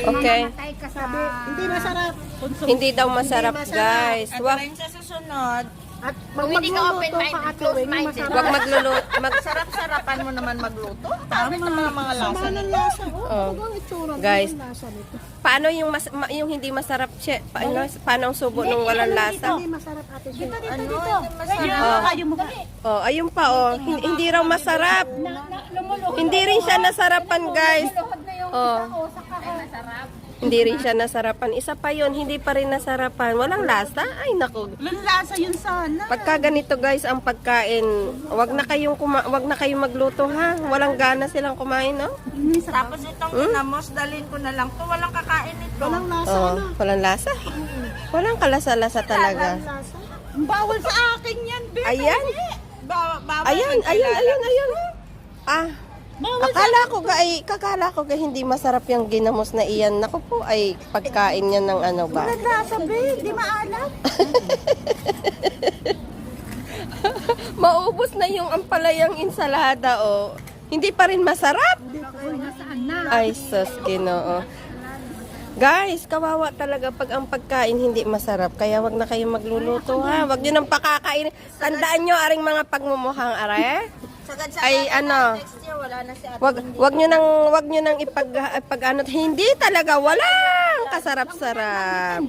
Okay. Mamatay ka sa... Hindi masarap. Hindi daw masarap, guys. At Wag, rin sa susunod, At Kung hindi ka open-minded, close-minded. wag magluluto. sarap-sarapan mo naman magluto. Tama mga lasa Sama na. ng lasa. Oh. Ang itsura. Guys. Ang lasa nito. Paano yung yung hindi masarap? Paano ang subo ng walang lasa? Hindi masarap ate. Dito, Ano, hindi masarap. Kayo mo. Oh, ayun pa oh. Hindi raw masarap. Hindi rin siya nasarapan, guys. Oh. Hindi rin siya nasarapan. Isa pa yun, hindi pa rin nasarapan. Walang lasa? Ay, naku. Walang lasa yun sana. Pagka ganito, guys, ang pagkain, wag na kayong magluto, ha? Walang gana silang kumain, no? Tapos itong inamos, dalhin ko na lang to. Walang kakain ito. Walang lasa. Oh, walang lasa. Walang kalasa-lasa talaga. Lasa. Bawal sa akin yan, Bea. Ayan. Bawal. Ayun. Ah, kakala ko ga hindi masarap yung ginamos na iyan. Naku po, ay pagkain niya ng ano ba? Walang lasa, Bea. Di maalam. Maubos na yung ampalayang insalada, oh. Hindi pa rin masarap. Ay, sus, Ginoo. Guys, kawawa talaga pag ang pagkain hindi masarap. Kaya wag na kayong magluluto, ha. Wag niyo nang pakakain. Tandaan niyo aring mga pagmumuhang are. Ay, ano. Next year, wala na si ate. Wag niyo nang ipag ano, hindi talaga walang kasarap-sarap.